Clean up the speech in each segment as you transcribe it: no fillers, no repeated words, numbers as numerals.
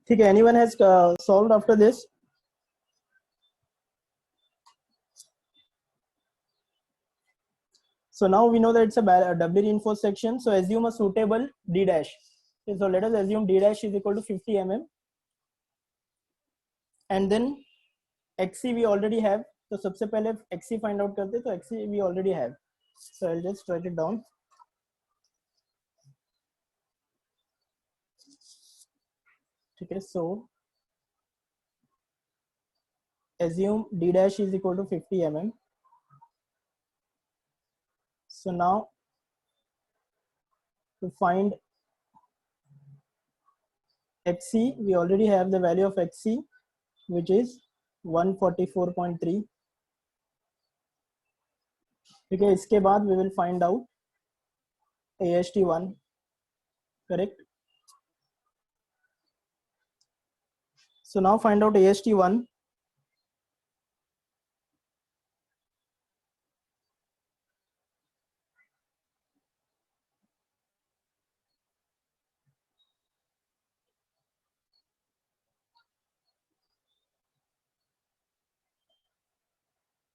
ठीक है, anyone has solved after this? So now we know that it's a doubly reinforced section. So assume a suitable d dash. Okay, so let us assume d dash is equal to 50 mm, and then xc we already have. तो सबसे पहले xc find out करते, तो xc we already have. So I'll just write it down. ठीक है, so assume d dash is equal to 50 mm. So now to find xc, we already have the value of xc, which is 144.3. ठीक है, इसके बाद we will find out AST1, correct? So now find out AST1.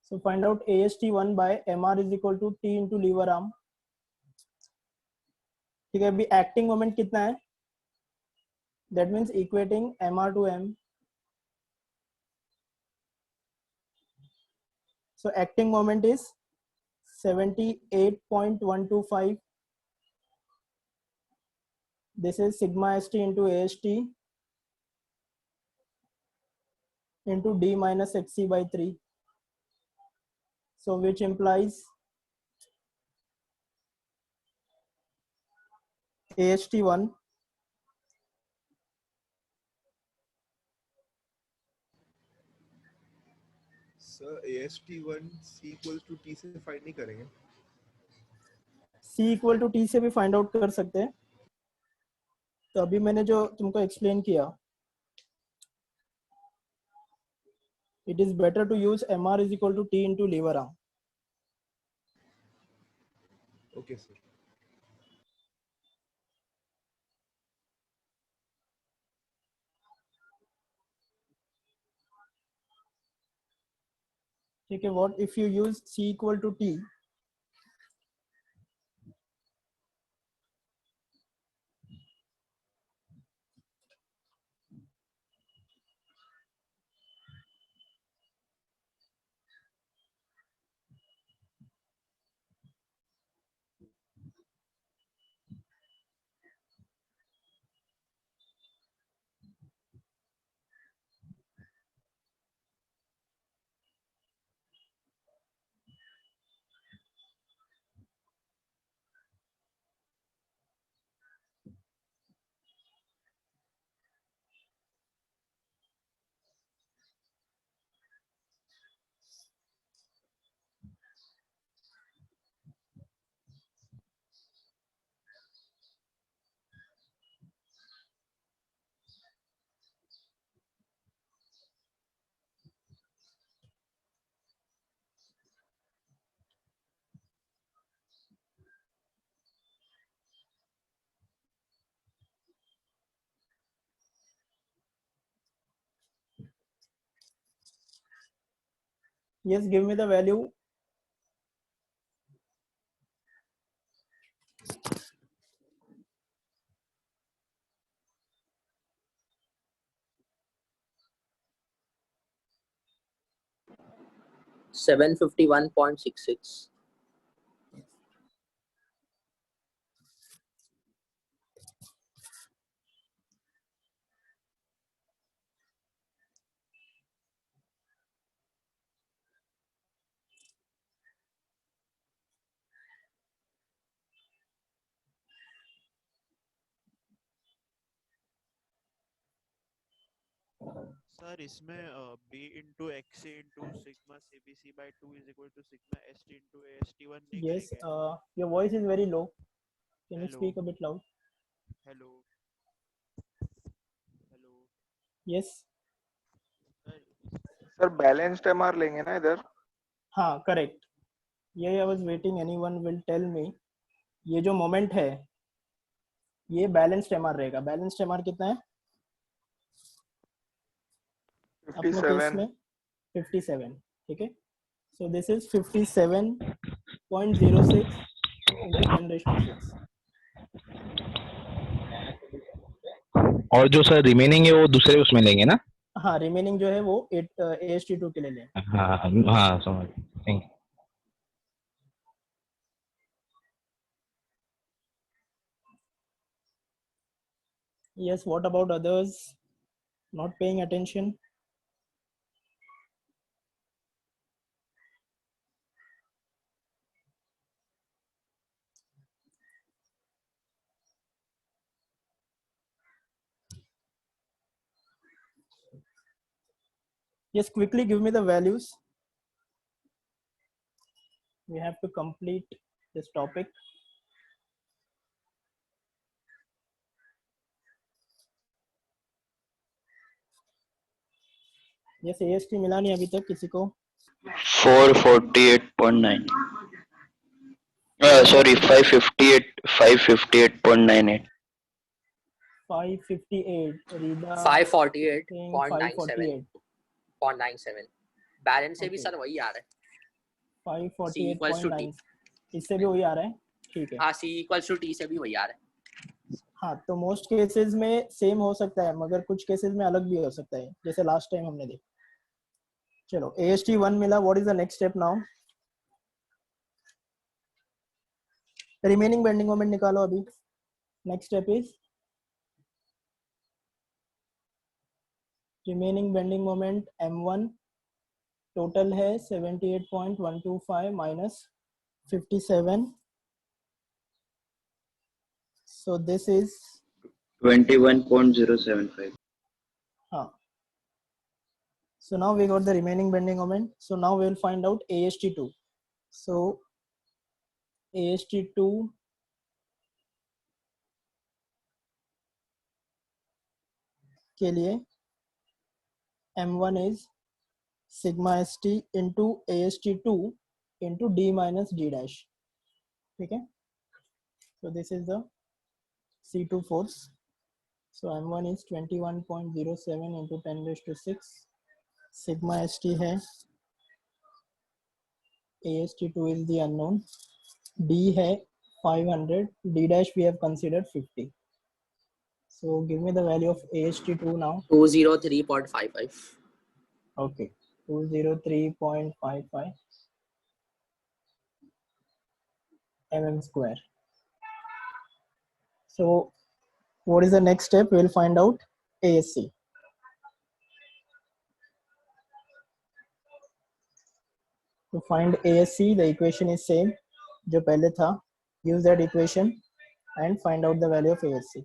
So find out AST1 by MR is equal to T into lever arm. ठीक है, अभी acting moment कितना है? That means equating MR to M. So acting moment is 78.125. This is sigma ST into AST into D minus XC by 3. So which implies AST1 sir AST1 C equals to T से find नहीं करेंगे? C equal to T से भी find out कर सकते हैं. तो अभी मैंने जो तुमको एक्सप्लेन किया, it is better to use MR is equal to T into lever arm. Okay sir. ठीक है, what if you use C equal to T? Yes, give me the value. $751.66. Sir इसमें b into x into sigma cbc by 2 is equal to sigma st into ast1 नहीं Yes, करेंगे? your voice is very low. Can you Hello. speak a bit loud? Hello hello Yes. Sir sir balanced MR लेंगे ना इधर? हाँ, correct. ये I was waiting. Anyone will tell me. ये जो moment है, ये बैलेंस्ड एमआर रहेगा. बैलेंस्ड एमआर कितना है? अपने केस 57. में 57, ठीक है. So this is 57.06 into 10 raised to 6. और जो सर रिमेनिंग है वो दूसरे उसमें लेंगे ना? हाँ, रिमेनिंग जो है वो AST2 के लिए लें. हाँ हाँ समझ. Thank you. Yes, what about others not paying attention? Yes, quickly give me the values. We have to complete this topic. Yes, AST मिला नहीं अभी तक किसी को? 448.9. Sorry, 558.98. 558. Rida 548.97. 0.97. बैलेंस से भी Okay. सर वही आ रहा है. 548.9. इससे भी वही आ रहा है. ठीक है. हाँ, C equals to T से भी वही आ रहा है. हाँ, तो मोस्ट केसेस में सेम हो सकता है, मगर कुछ केसेस में अलग भी हो सकता है, जैसे लास्ट टाइम हमने देखा. चलो, AST1 मिला. What is the next step now? Remaining bending moment निकालो अभी. Next step is remaining bending moment M1 total है 78.125 minus 57. So this is 21.075. So now we got the remaining bending moment. So now we will find out AST2. So AST2 के लिए M1 is sigma ST into AST2 into D minus D dash. ठीक है. So this is the C2 force. So M1 is 21.07 into 10 raised to 6. Sigma ST है. AST2 is the unknown. D है 500. D dash we have considered 50. So give me the value of AST2 now. 203.55. Okay, 203.55 mm square. So what is the next step? We'll find out ASC. To find ASC, the equation is same जो पहले था. Use that equation and find out the value of ASC.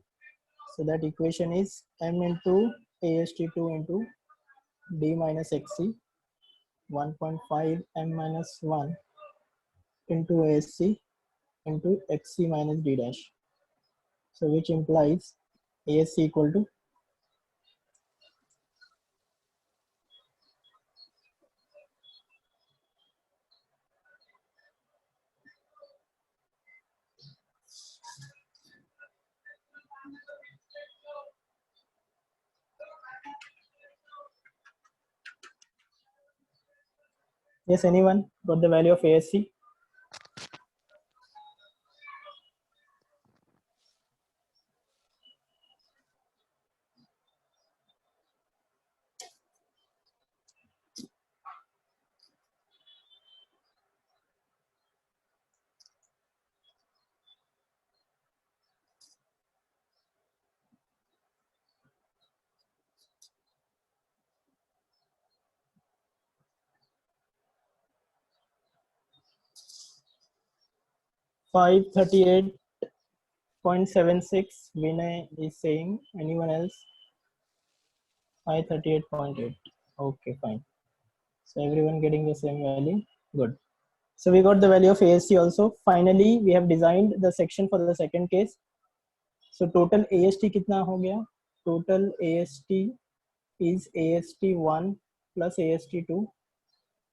So that equation is m into AST2 into D minus XC 1.5 m minus 1 into ASC into XC minus D dash. So which implies ASC equal to yes, anyone got the value of ASC? $538.76 Vinay is saying. Anyone else? 538.8. Okay, fine. So everyone getting the same value. Good. So we got the value of ASC also. Finally, we have designed the section for the second case. So total AST कितना हो गया? Total AST is AST1 plus AST2,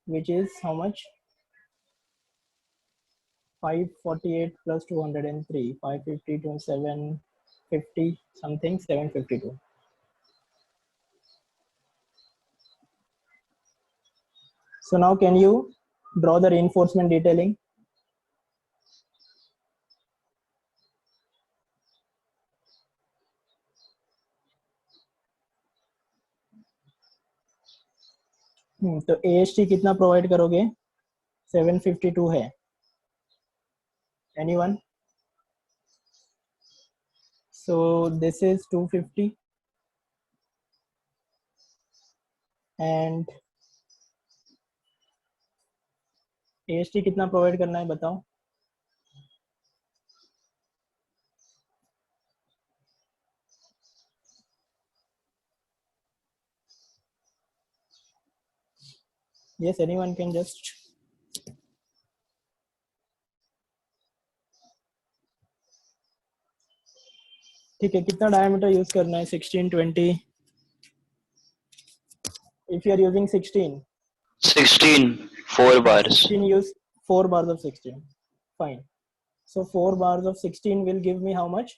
which is how much? 548 plus 203, 550 to 750 something, 752. So now can you draw the reinforcement detailing? तो AST कितना provide करोगे? 752 है. Anyone? So this is 250 and AST कितना provide करना है बताओ? Yes, anyone can just. ठीक है, कितना डायमीटर यूज करना है? 16, 20. If you are using 16, 16, 4 bars. 16 use 4 bars of 16. Fine. So 4 bars of 16 will give me how much?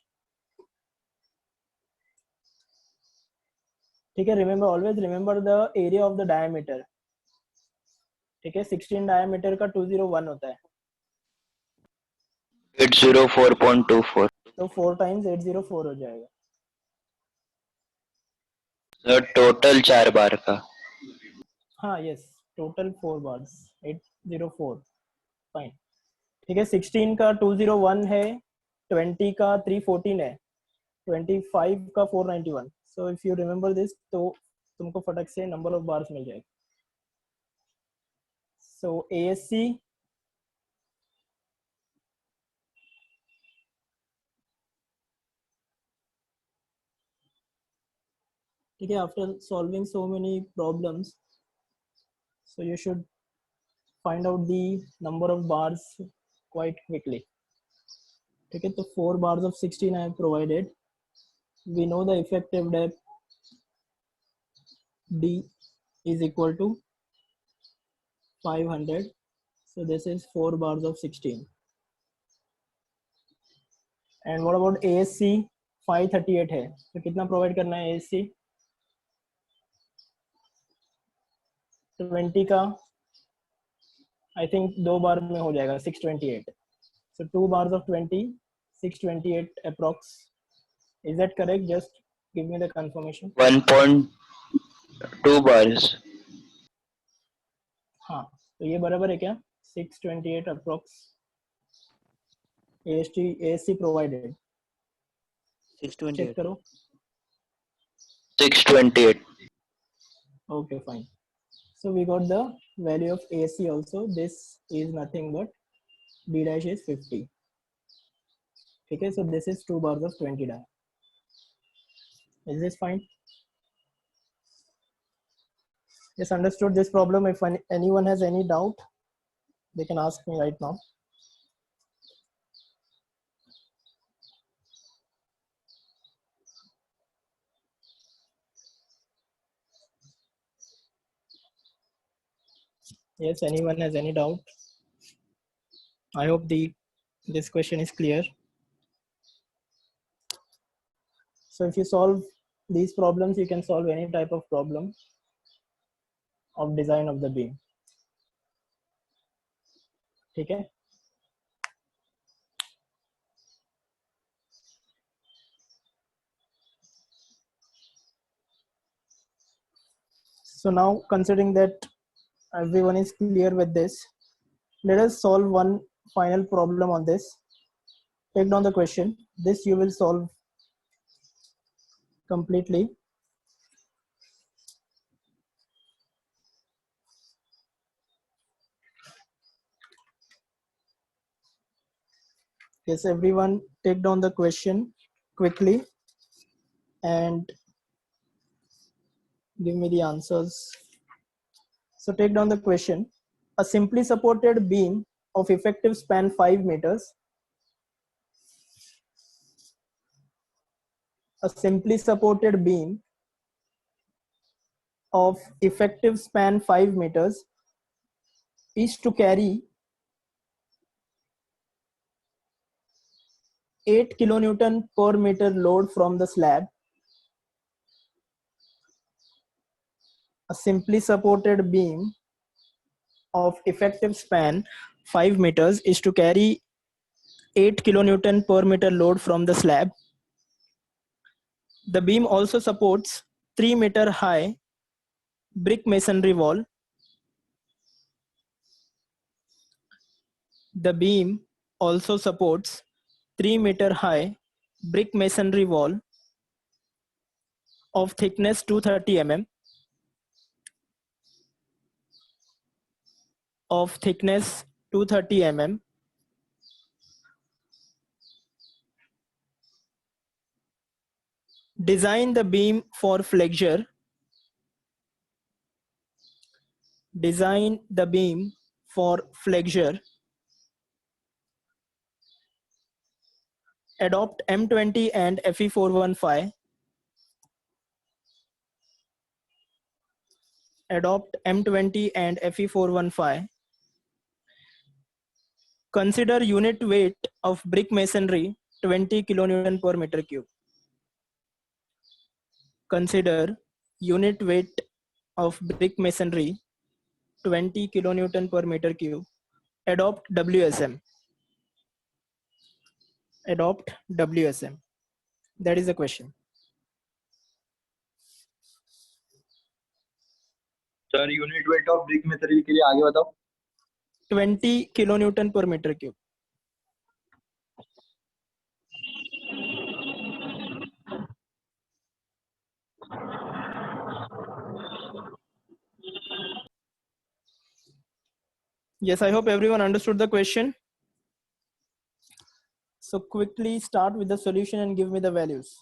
ठीक है, remember, always remember the area of the diameter. ठीक है, 16 diameter का 201 होता है. 804.24. तो 4 times 804 हो जाएगा. सर टोटल 4 बार का. हाँ, yes, total 4 bars 804. Fine. ठीक है, 16 का 201 है, 20 का 314 है, 25 का 491. So if you remember this, तो तुमको फटक से number of bars मिल जाएगा. So ASC ठीक है, after solving so many problems, so you should find out the number of bars quite quickly. ठीक है, तो 4 bars of 16 I have provided. We know the effective depth D is equal to 500. So this is 4 bars of 16. And what about ASC? 538 है, तो कितना provide करना है ASC? 20 का I think 2 बार में हो जाएगा, 628. So 2 bars of 20, 628 approx. Is that correct? Just give me the confirmation. 1.2 bars. हाँ, तो ये बराबर है क्या? 628 approx. ASC provided. 628. Check करो. 628. Okay, fine. So we got the value of AC also. This is nothing but B dash is 50. Okay, so this is 2 bars of 20 die. Is this fine? Yes, understood this problem. If anyone has any doubt, they can ask me right now. Yes, anyone has any doubt? I hope this question is clear. So if you solve these problems, you can solve any type of problem of design of the beam. ठीक है? So now, considering that everyone is clear with this, let us solve one final problem on this. Take down the question. This you will solve completely. Yes, everyone take down the question quickly and give me the answers. So take down the question. A simply supported beam of effective span 5 meters. A simply supported beam of effective span 5 meters is to carry 8 kilonewton per meter load from the slab. A simply supported beam of effective span 5 meters is to carry 8 kilonewton per meter load from the slab. The beam also supports 3-meter high brick masonry wall. The beam also supports 3-meter high brick masonry wall of thickness 230 mm. Of thickness 230 mm. Design the beam for flexure. Design the beam for flexure. Adopt M20 and Fe415. Adopt M20 and Fe415. Consider unit weight of brick masonry 20 kilonewton per meter cube. Consider unit weight of brick masonry 20 kilonewton per meter cube. Adopt WSM. Adopt WSM. That is the question. Sir unit weight of brick method के लिए आगे बताओ. 20 kilonewton per meter cube. Yes, I hope everyone understood the question. So quickly start with the solution and give me the values.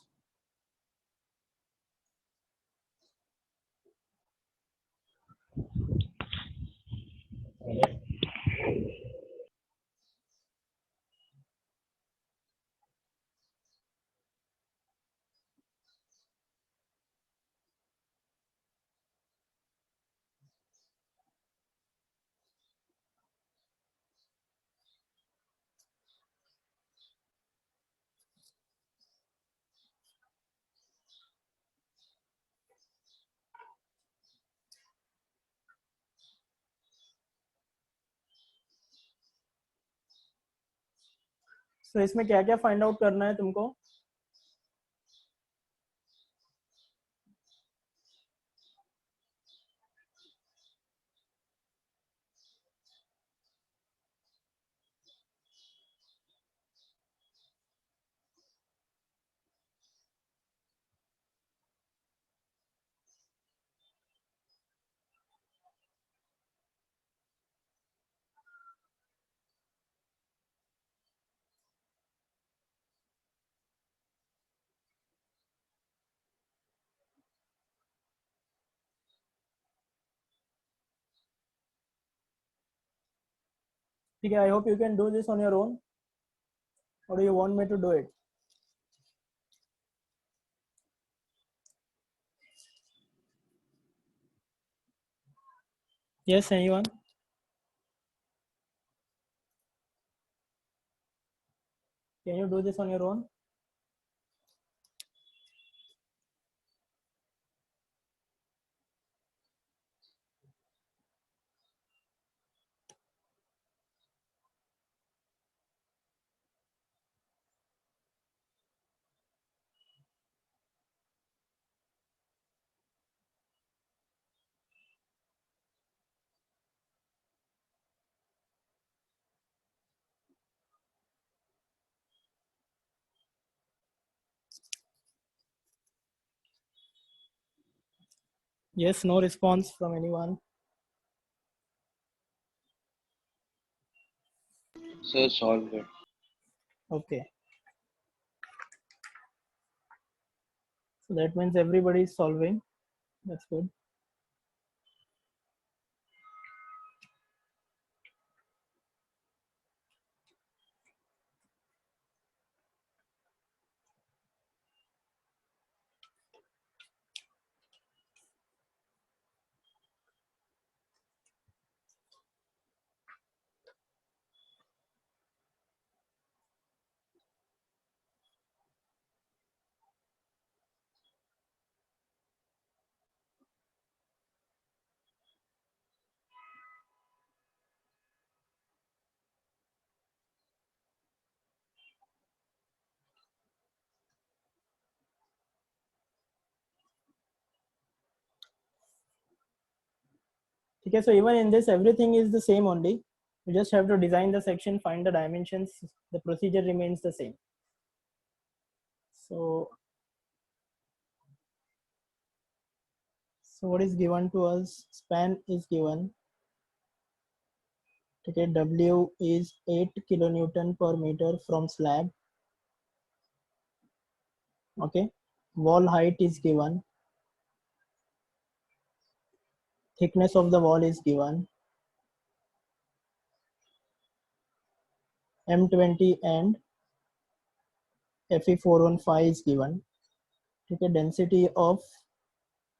So इसमें क्या क्या find out करना है तुमको? ठीक है, I hope you can do this on your own. Or do you want me to do it? Yes, anyone? Can you do this on your own? Yes, no response from anyone. Sir, solve it. Okay. So that means everybody is solving. That's good. Okay, so even in this, everything is the same only. You just have to design the section, find the dimensions. The procedure remains the same. So what is given to us? Span is given. Okay, W is 8 kilonewton per meter from slab. Okay, wall height is given. Thickness of the wall is given. M20 and Fe415 is given. Okay, density of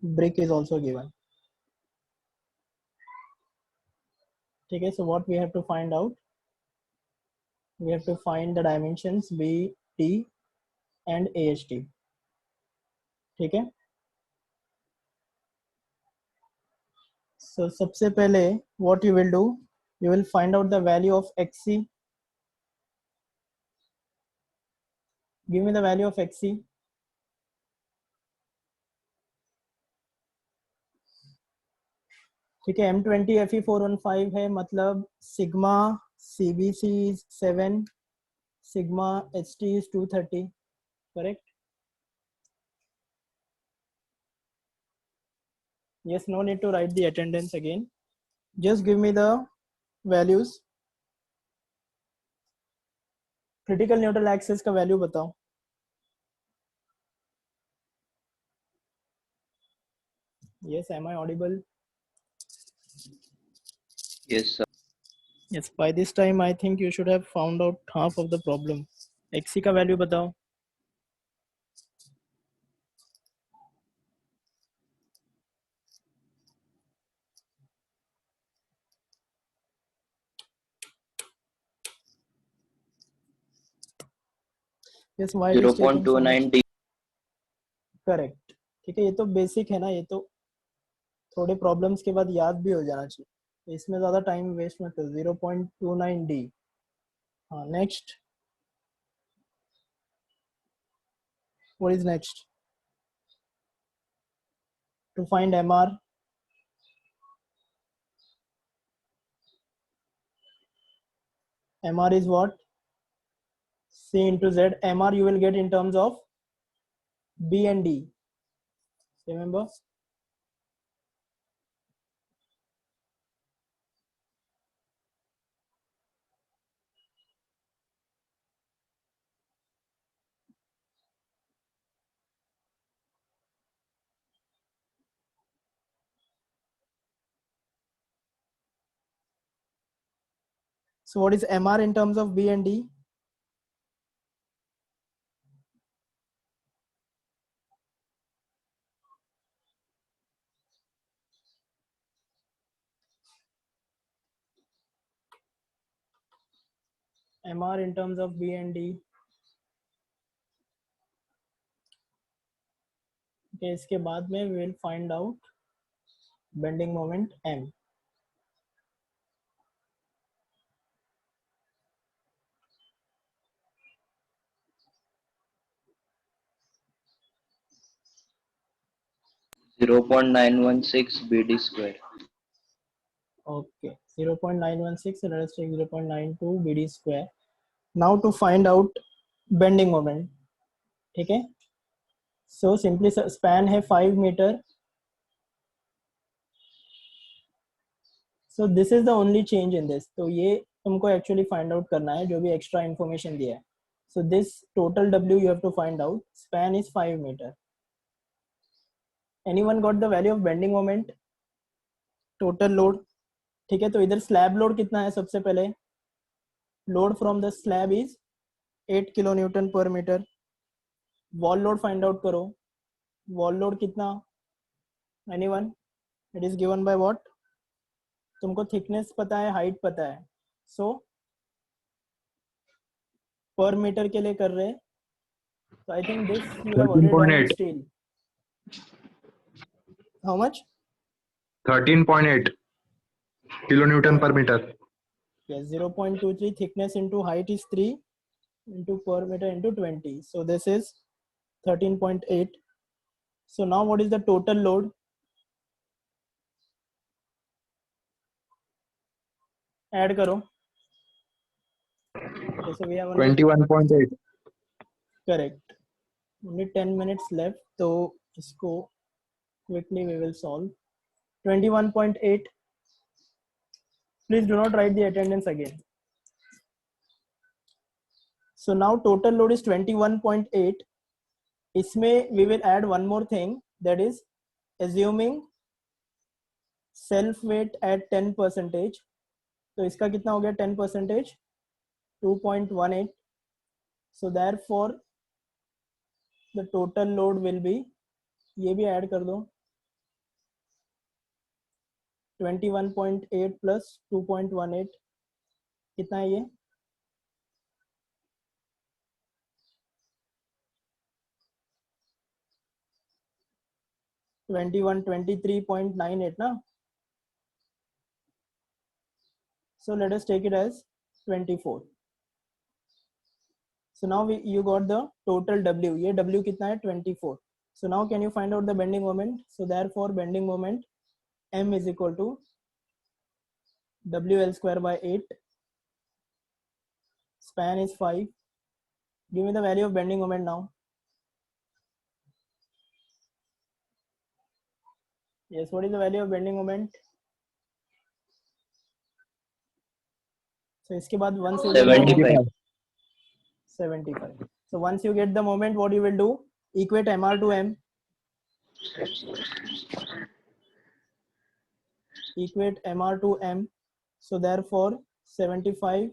brick is also given. Okay, so what we have to find out? We have to find the dimensions B, T and AST. Okay. So सबसे पहले what you will do? You will find out the value of XC. Give me the value of XC. ठीक है, M20 Fe415 है, मतलब sigma CBC is 7, sigma HT is 230, correct? Yes, no need to write the attendance again. Just give me the values. Critical neutral axis का value बताओ. Yes, am I audible? Yes, sir. Yes, by this time I think you should have found out half of the problem. XC का value बताओ. Yes, why it is taking so much? 0.29 D. Correct. ठीक है, ये तो basic है ना, ये तो थोड़े प्रॉब्लम्स के बाद याद भी हो जाना चाहिए, इसमें ज़्यादा टाइम वेस्ट मत करो. 0.29 D. हाँ, next. What is next? To find MR. MR is what? C into Z. MR you will get in terms of B and D. Remember? So what is MR in terms of B and D? MR in terms of B and D. Okay, इसके बाद में we will find out bending moment M. 0.916 BD square. Okay, 0.916, let us take 0.92 BD square. Now to find out bending moment. ठीक है, so simply span है 5 meter. So this is the only change in this. तो ये तुमको actually find out करना है, जो भी extra information दिया है. So this total W you have to find out. Span is 5 meter. Anyone got the value of bending moment? Total load. ठीक है, तो इधर slab load कितना है? सबसे पहले load from the slab is 8 kilonewton per meter. Wall load find out करो. Wall load कितना? Anyone? It is given by what? तुमको thickness पता है, height पता है. So per meter के लिए कर रहे हैं. So I think this you have already done in 13.8. steel. How much? 13.8 kilonewton per meter. Yes, 0.23 thickness into height is 3 into per meter into 20. So this is 13.8. So now what is the total load? Add करो. Okay, so we have only 21.8. correct. Only 10 minutes left. तो इसको quickly we will solve. 21.8. Please do not write the attendance again. So now total load is 21.8. इसमें we will add one more thing, that is assuming self weight at 10%. तो इसका कितना हो गया 10%? 2.18. So therefore the total load will be, ये भी add कर दो, 21.8 plus 2.18 कितना है ये? $21, 23.98 ना. So let us take it as 24. So now you got the total W. ये W कितना है? 24. So now can you find out the bending moment? So therefore bending moment M is equal to WL square by 8. Span is 5. Give me the value of bending moment now. Yes, what is the value of bending moment? So इसके बाद once you get the moment, 75. 75. So once you get the moment, what you will do? Equate MR to M. Equate MR to M. So therefore 75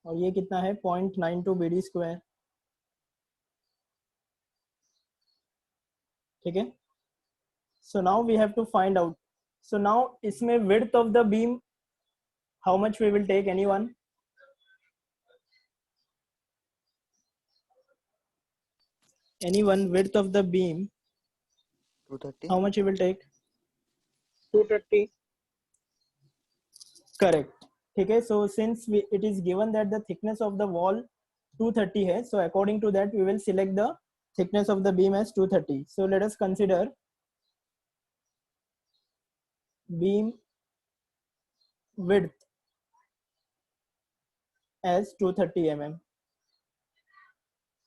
और ये कितना है? 0.92 BD square. ठीक है. So now we have to find out. So now इसमें width of the beam, how much we will take? Anyone? Anyone? Width of the beam, 230. how much you will take? 230. Correct. ठीक है. So since it is given that the thickness of the wall 230 है, so according to that we will select the thickness of the beam as 230. So let us consider beam width as 230 mm.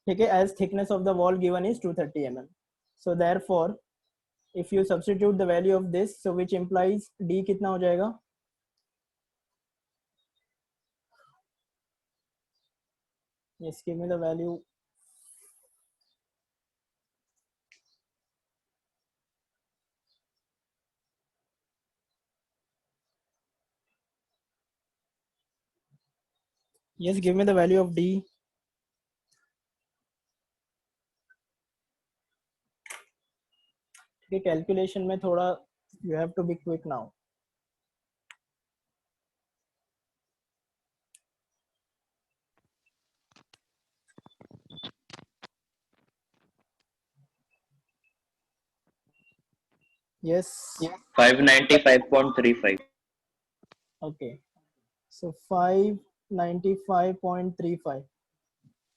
ठीक है. As thickness of the wall given is 230 mm. So therefore if you substitute the value of this, so which implies D कितना हो जाएगा? Yes, give me the value. Yes, give me the value of D. Okay, calculation में थोड़ा you have to be quick now. Yes. 595.35. Okay. So 595.35.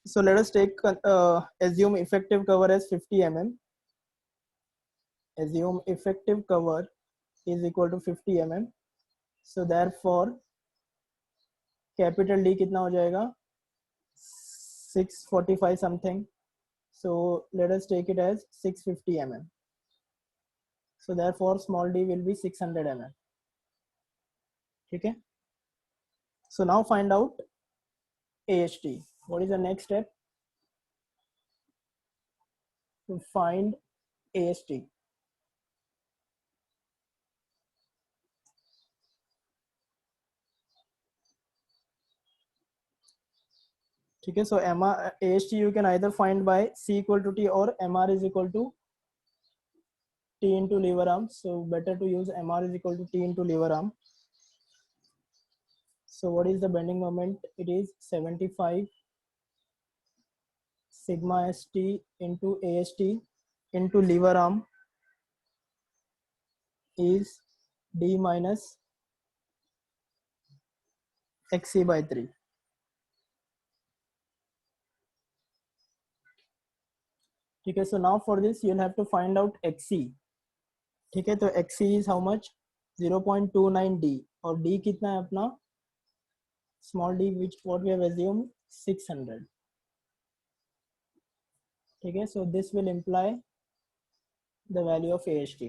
So let us take assume effective cover as 50 mm. Assume effective cover is equal to 50 mm. So therefore capital D कितना हो जाएगा? 645 something. So let us take it as 650 mm. So therefore small d will be 600 mm. ठीक है. So now find out AST. What is the next step? To find AST. ठीक है. So MR AST you can either find by C equal to T or MR is equal to T into lever arm. So better to use MR is equal to T into lever arm. So what is the bending moment? It is 75 sigma ST into AST into lever arm is D minus XC by 3. ठीक है. So now for this you'll have to find out XC. ठीक है. तो XC is how much? 0.29 D और d कितना है अपना, small d which what we have assumed 600. ठीक है, so this will imply the value of AST.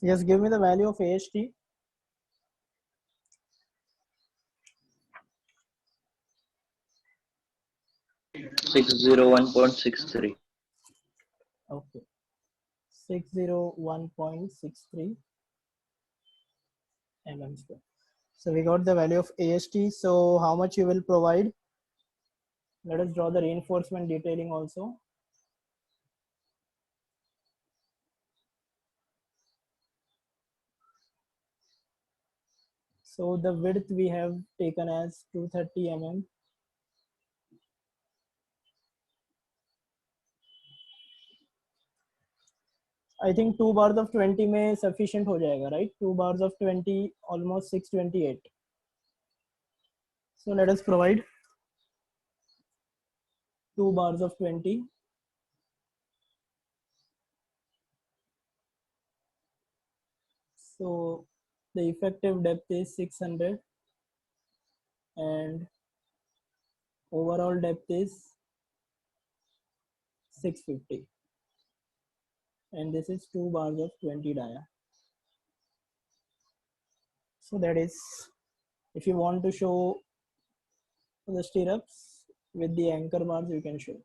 Just give me the value of AST. Six 601.63. Okay, 601.63 mm square. So we got the value of AST. So how much you will provide? Let us draw the reinforcement detailing also. So the width we have taken as 230 mm. I think 2 bars of 20 में sufficient हो जाएगा, right? 2 bars of 20, almost 628. So let us provide 2 bars of 20. So the effective depth is 600 and overall depth is 650. And this is 2 bars of 20 dia. So that is, if you want to show the stirrups with the anchor bars, you can show.